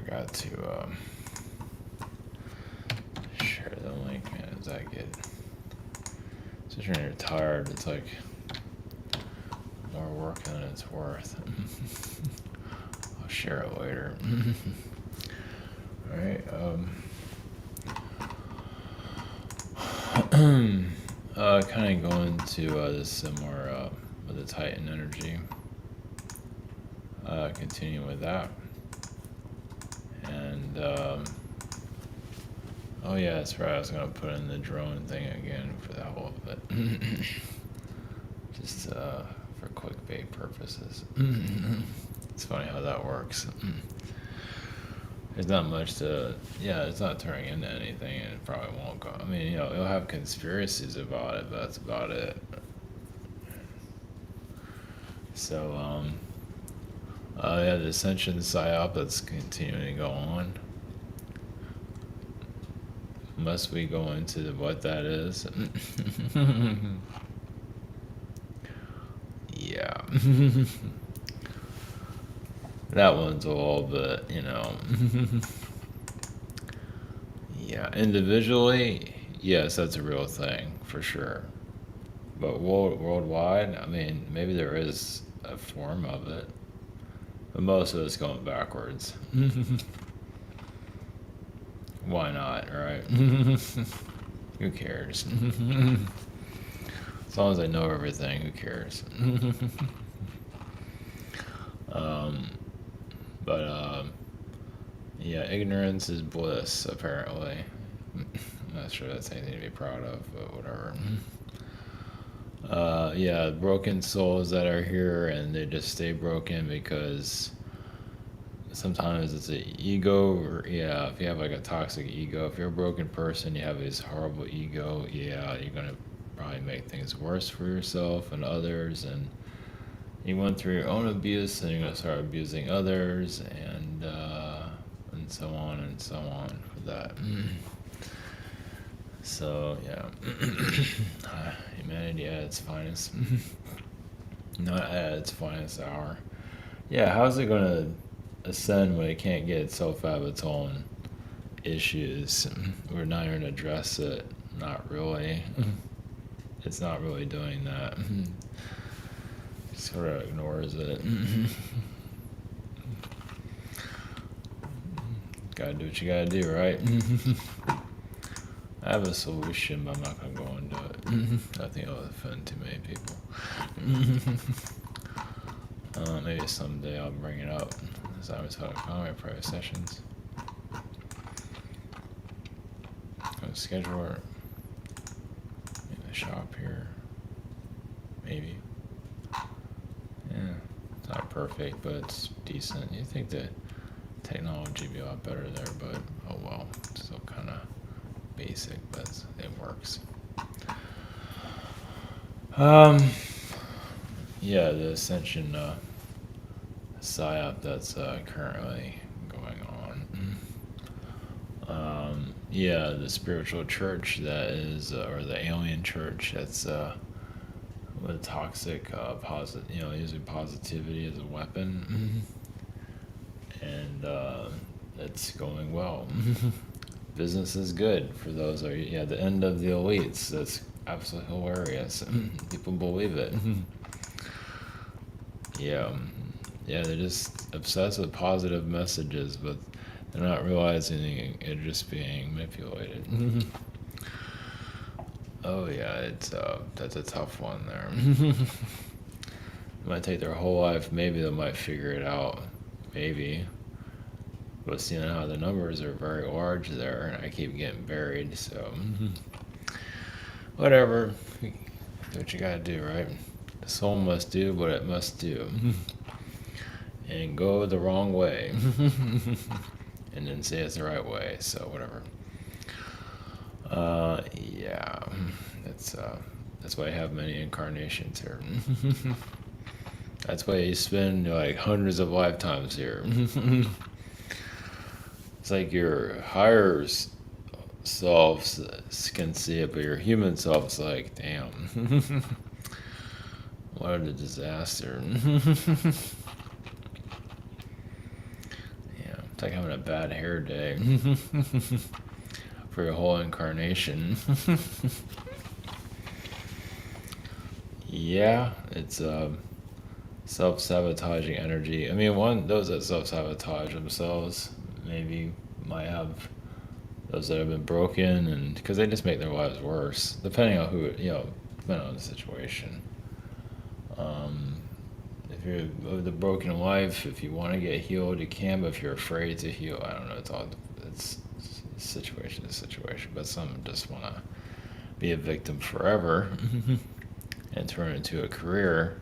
forgot to share the link, man. As I get, especially when you're tired, it's like more work than it's worth. I'll share it later. All right. Kind of going to this similar with the Titan energy. Continuing with that. And oh yeah, that's right. I was gonna put in the drone thing again for the whole of it, just for clickbait purposes. It's funny how that works. There's not much to, yeah, it's not turning into anything, and it probably won't go. I mean, you know, it'll have conspiracies about it, but that's about it. So, yeah, the Ascension Psyop that's continuing to go on. Must we go into what that is? Yeah. That one's a little bit, you know. Yeah, individually, yes, that's a real thing, for sure. But worldwide, I mean, maybe there is a form of it. But most of it's going backwards. Why not, right? Who cares? As long as I know everything, who cares? Yeah, ignorance is bliss, apparently. I'm not sure that's anything to be proud of, but whatever. Yeah, broken souls that are here, and they just stay broken because sometimes it's an ego, or yeah, if you have like a toxic ego, if you're a broken person, you have this horrible ego, yeah, you're gonna probably make things worse for yourself and others, and you went through your own abuse, and you're gonna start abusing others, and so on and so on for that. So yeah, humanity at its finest, not at its finest hour. Yeah, how's it gonna ascend when it can't get itself out of its own issues? We're not even gonna address it. Not really. It's not really doing that. It sort of ignores it. Gotta do what you gotta do, right? I have a solution, but I'm not gonna go into it. I think it'll offend too many people. Maybe someday I'll bring it up. As I was talking about my private sessions. Go schedule it in the shop here. Maybe. Yeah, it's not perfect, but it's decent. You think that technology would be a lot better there, but oh well. It's still kind of basic, but it works. Yeah, the Ascension Psyop that's currently going on. Yeah, the spiritual church that is, or the alien church that's with toxic, using positivity as a weapon, and it's going well. Business is good for those. The end of the elites. That's absolutely hilarious. People believe it. Yeah, they're just obsessed with positive messages, but they're not realizing it just being manipulated. Oh yeah, that's a tough one there. It might take their whole life. Maybe they might figure it out. Maybe. But seeing how the numbers are very large there, and I keep getting buried, so whatever. Do what you gotta do, right? The soul must do what it must do. And go the wrong way. And then say it's the right way, so whatever. Yeah. That's why I have many incarnations here. That's why you spend like hundreds of lifetimes here. It's like your higher selves can see it, but your human self's like, damn, what a disaster. Yeah. It's like having a bad hair day for your whole incarnation. Yeah, it's self-sabotaging energy. I mean, those that self-sabotage themselves maybe might have those that have been broken, and because they just make their lives worse, depending on depending on the situation. Um, if you're with a broken life, if you want to get healed, you can. But if you're afraid to heal, I don't know. It's situation to situation. But some just want to be a victim forever and turn it into a career.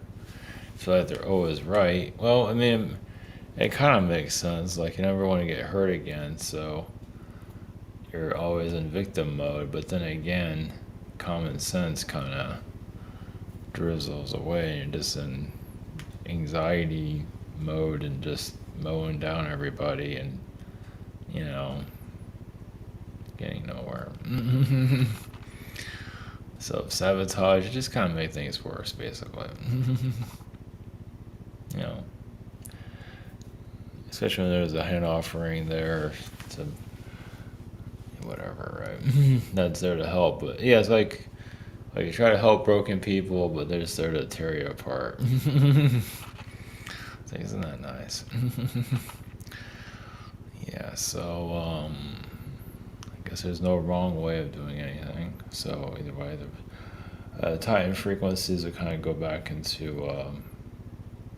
Feel like they're always right. Well, I mean, it kind of makes sense. Like, you never want to get hurt again, so you're always in victim mode. But then again, common sense kind of drizzles away, and you're just in anxiety mode and just mowing down everybody and, you know, getting nowhere. Self-sabotage, you just kind of make things worse, basically. You know, especially when there's a hand offering there to whatever, right? That's there to help. But yeah, it's like you try to help broken people, but they're just there to tear you apart. It's like, isn't that nice? Yeah, so I guess there's no wrong way of doing anything. So either way, the Titan frequencies will kind of go back into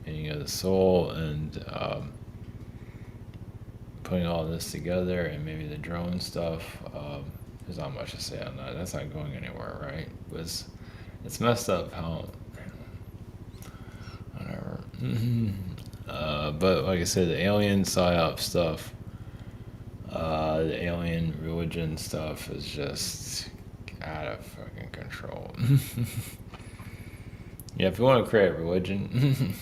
meaning of the soul, and putting all this together, and maybe the drone stuff. There's not much to say on that. That's not going anywhere, right? But it's messed up how, whatever. But like I said, the alien psyop stuff, the alien religion stuff is just out of fucking control. Yeah, if you want to create a religion,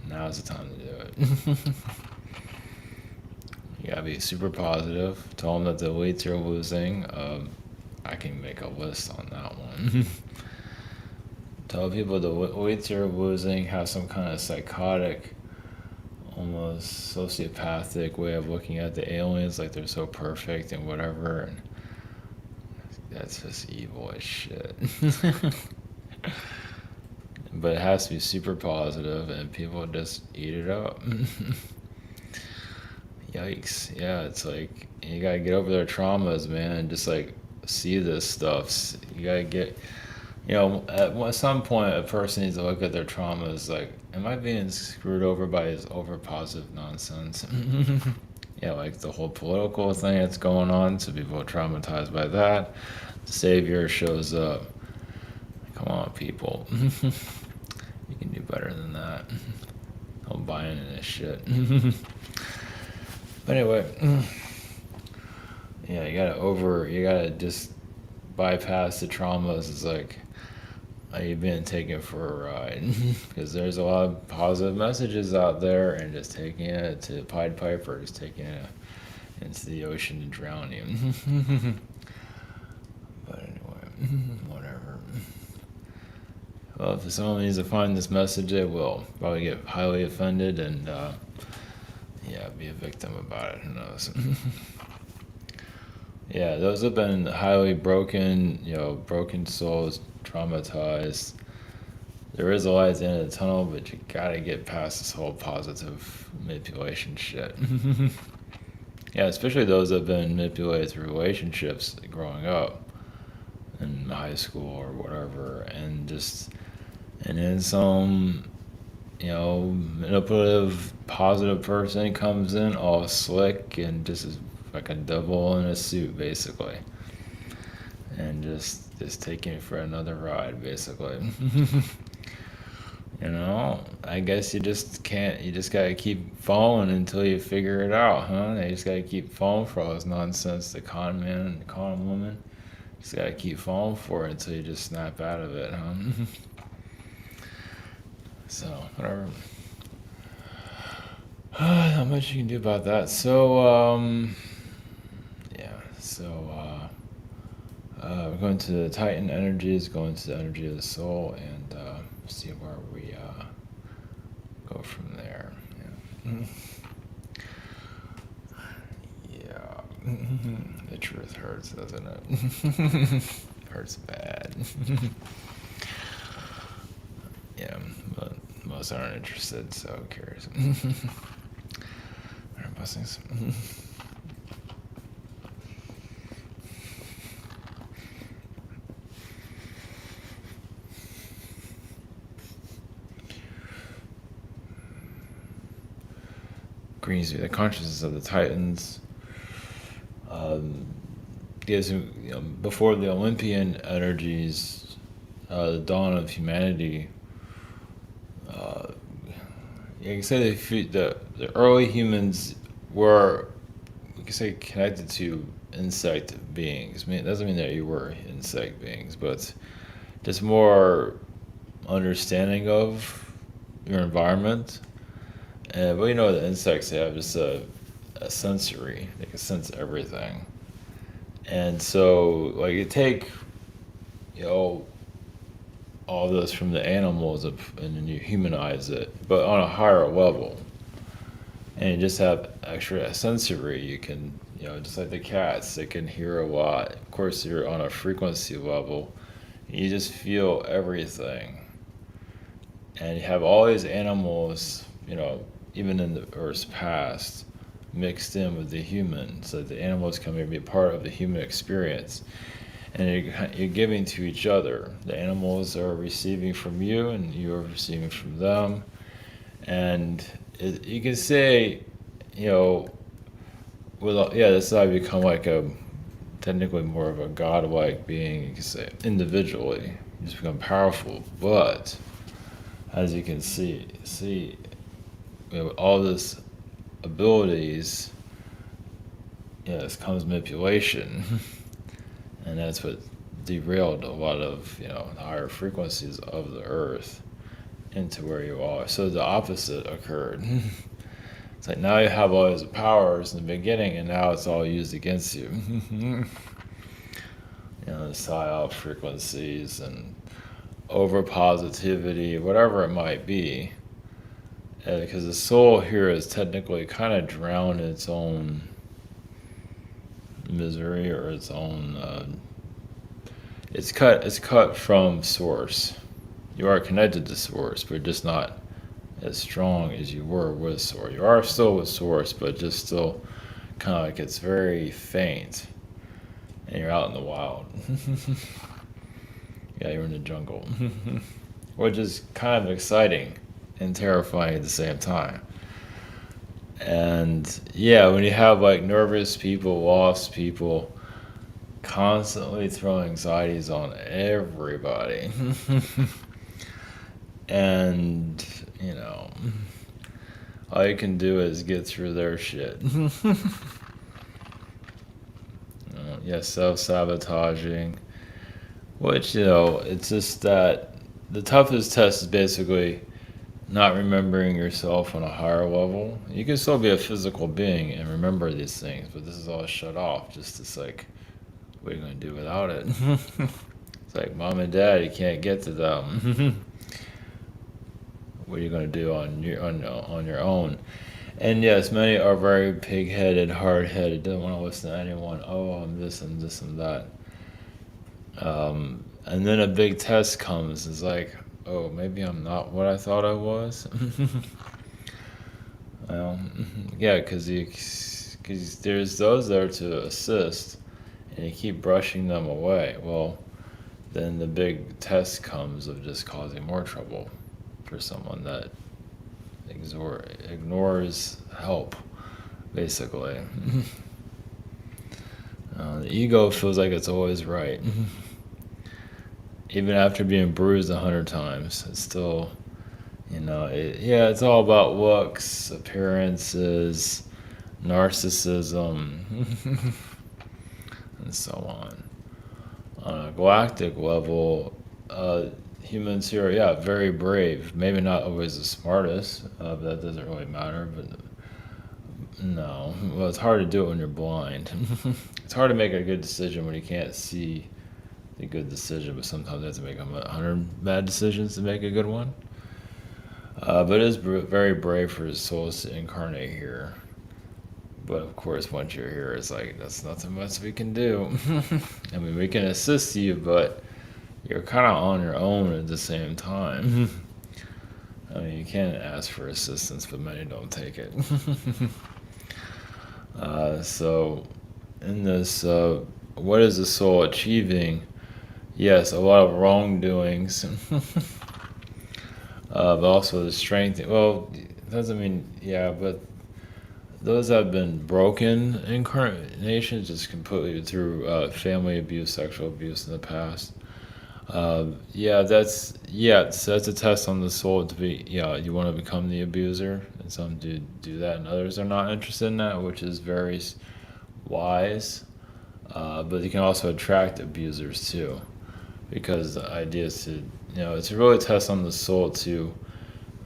now's the time to do it. You gotta be super positive. Tell them that the elites are losing. I can make a list on that one. Tell people the elites are losing, have some kind of psychotic, almost sociopathic way of looking at the aliens, like they're so perfect and whatever. And that's just evil as shit. But it has to be super positive, and people just eat it up. Yikes. Yeah, it's like you gotta get over their traumas, man, and just like see this stuff. You gotta get, at some point a person needs to look at their traumas like, am I being screwed over by his over positive nonsense? Yeah, like the whole political thing that's going on, so people are traumatized by that. The savior shows up. Come on, people. You can do better than that. Don't buy into this shit. But anyway, yeah, you gotta just bypass the traumas. It's like, are you being taken for a ride? Because there's a lot of positive messages out there, and just taking it to Pied Piper, just taking it into the ocean to drown you. But anyway, whatever. Well, if someone needs to find this message, they will probably get highly offended and, yeah, be a victim about it. Who knows? Yeah, those have been highly broken, broken souls, traumatized. There is a light at the end of the tunnel, but you gotta get past this whole positive manipulation shit. Yeah, especially those that have been manipulated through relationships growing up in high school or whatever, and then some, manipulative, positive person comes in all slick and just is like a devil in a suit, basically, and just taking it for another ride, basically. I guess you just gotta keep falling until you figure it out, huh? You just gotta keep falling for all this nonsense, the con man and the con woman. Just gotta keep falling for it until you just snap out of it, huh? So, whatever. Not much you can do about that. So, yeah. So, we're going to the Titan energies, going to the energy of the soul, and see where we go from there. Yeah. The truth hurts, doesn't it? Hurts bad. Yeah, but most aren't interested, so who cares? Alright, blessings. Greensby, the consciousness of the Titans. Gives before the Olympian energies, the dawn of humanity. You can say the early humans were, you can say, connected to insect beings. I mean, it doesn't mean that you were insect beings, but just more understanding of your environment. But the insects, they have just a sensory. They can sense everything. And so, like, you take, all this from the animals and then you humanize it, but on a higher level. And you just have extra sensory. You can, just like the cats, they can hear a lot. Of course, you're on a frequency level. You just feel everything. And you have all these animals, even in the Earth's past, mixed in with the human, so the animals come here to be a part of the human experience, and you're giving to each other. The animals are receiving from you, and you are receiving from them, and you can say, this is how you become like technically more of a godlike being. You can say individually, you just become powerful, but as you can see, all this abilities, this comes manipulation, and that's what derailed a lot of the higher frequencies of the earth into where you are. So the opposite occurred. It's like now you have all these powers in the beginning, and now it's all used against you. The Psyop frequencies and over positivity, whatever it might be. Because the soul here is technically kind of drowned in its own misery or its own. It's cut from source. You are connected to source, but just not as strong as you were with source. You are still with source, but just still kind of like it's very faint, and you're out in the wild. Yeah, you're in the jungle, which is kind of exciting and terrifying at the same time. And when you have like nervous people, lost people, constantly throwing anxieties on everybody, and all you can do is get through their shit. Self-sabotaging, which it's just that the toughest test is basically not remembering yourself on a higher level. You can still be a physical being and remember these things, but this is all shut off. It's like, what are you going to do without it? It's like mom and dad, you can't get to them. What are you going to do on your own? And yes, many are very pig-headed, hard-headed, don't want to listen to anyone. Oh, I'm this and this and that. And then a big test comes. It's like, oh, maybe I'm not what I thought I was. Because there's those there to assist, and you keep brushing them away. Well, then the big test comes of just causing more trouble for someone that ignores help, basically. The ego feels like it's always right. Even after being bruised 100 times, it's still, it's all about looks, appearances, narcissism, and so on. On a galactic level, humans here are, very brave. Maybe not always the smartest, but that doesn't really matter. But no, well, it's hard to do it when you're blind. It's hard to make a good decision when you can't see a good decision, but sometimes you have to make 100 bad decisions to make a good one. But it is very brave for his souls to incarnate here, But of course, once you're here, it's like that's nothing much we can do. I mean, we can assist you, but you're kind of on your own at the same time. I mean, you can ask for assistance, but many don't take it. So, in this, what is the soul achieving? Yes, a lot of wrongdoings, but also the strength. Well, it doesn't mean, yeah, but those have been broken incarnations just completely through family abuse, sexual abuse in the past. So that's a test on the soul to be, you want to become the abuser, and some do that, and others are not interested in that, which is very wise. But you can also attract abusers too, because the idea is to, it's a really test on the soul to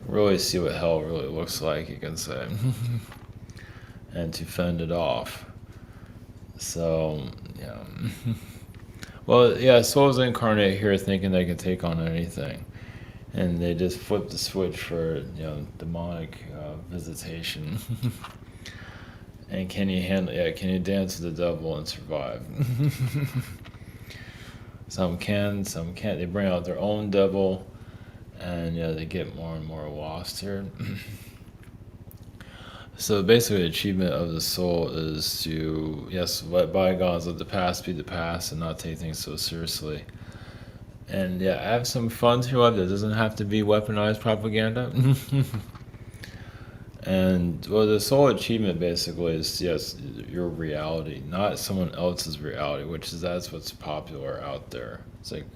really see what hell really looks like, you can say, and to fend it off. So, yeah. Well, yeah, souls incarnate here thinking they can take on anything, and they just flip the switch for demonic visitation. And can you handle? Yeah, can you dance with the devil and survive? Some can, some can't. They bring out their own devil, and they get more and more lost here. So basically, the achievement of the soul is to, yes, let bygones of the past be the past and not take things so seriously. And have some fun to your life that doesn't have to be weaponized propaganda. And well, the soul achievement basically is, yes, your reality, not someone else's reality, which is that's what's popular out there. It's like,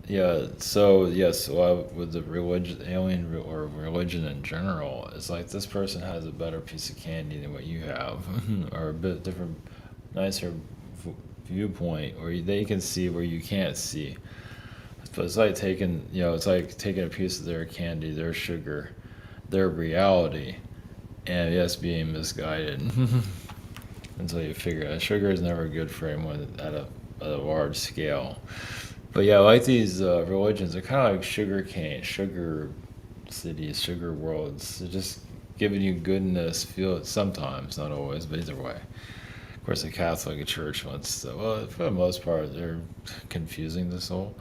yeah, so yes, well, with the religion, or religion in general, it's like this person has a better piece of candy than what you have, or a bit different, nicer viewpoint, or they can see where you can't see. But it's like taking, a piece of their candy, their sugar, their reality, and yes, being misguided until you figure out sugar is never good for anyone at a large scale. But yeah, like these religions, they're kind of like sugar cane, sugar cities, sugar worlds. They're just giving you goodness, feel it sometimes, not always, but either way. Of course, the Catholic Church wants to, well, for the most part, they're confusing the soul.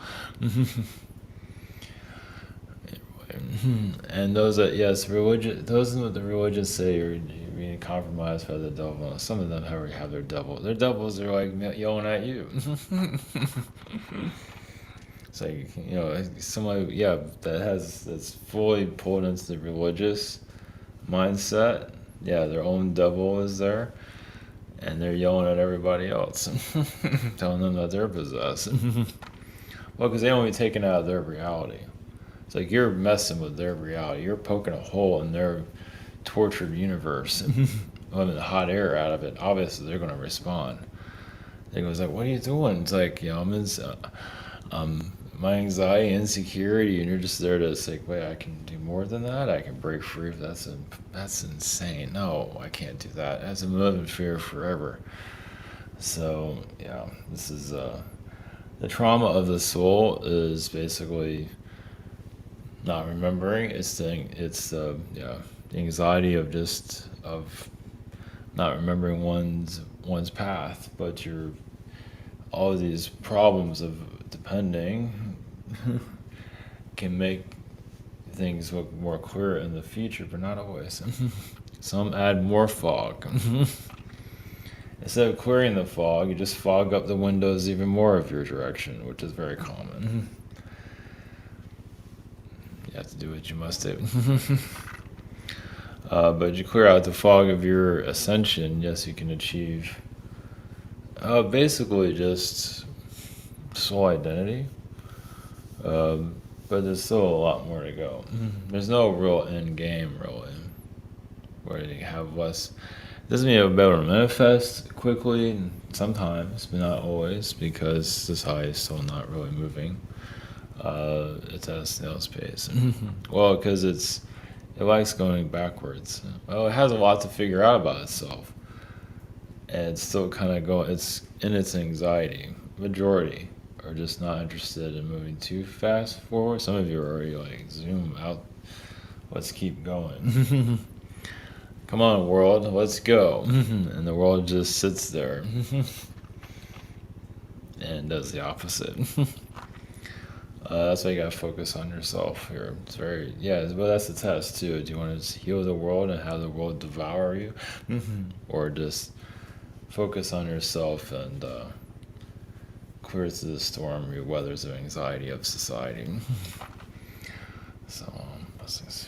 And those that, yes, religion, those that the religions say you're being compromised by the devil. Some of them already have their devil. Their devils are like yelling at you. It's like, somebody, that's fully pulled into the religious mindset. Yeah, their own devil is there, and they're yelling at everybody else, telling them that they're possessed. Well, because they only taken out of their reality. It's like you're messing with their reality. You're poking a hole in their tortured universe, letting the hot air out of it. Obviously, they're going to respond. They goes like, "What are you doing?" It's like, my anxiety, insecurity, and you're just there to say, "Wait, I can do more than that. I can break free. That's insane. No, I can't do that. That's a live in fear forever." So this is the trauma of the soul is basically not remembering. It's the anxiety of not remembering one's path, but all of these problems of depending can make things look more clear in the future, but not always. Some add more fog. Instead of clearing the fog, you just fog up the windows even more of your direction, which is very common. You have to do what you must do. But you clear out the fog of your ascension, yes, you can achieve basically just soul identity. But there's still a lot more to go. There's no real end game, really, where you have less. Doesn't mean you'll be able to manifest quickly, sometimes, but not always, because society is still not really moving. It's at a snail's pace. Well, because it likes going backwards. Well, it has a lot to figure out about itself. And it's still kind of going, it's in its anxiety. Majority are just not interested in moving too fast forward. Some of you are already like, zoom out, let's keep going. come on, world, let's go. And the world just sits there and does the opposite. That's why you gotta focus on yourself here. It's very, yeah, but that's the test too. Do you want to just heal the world and have the world devour you? Or just focus on yourself and clear through the storm, your weathers of anxiety of society. So, blessings.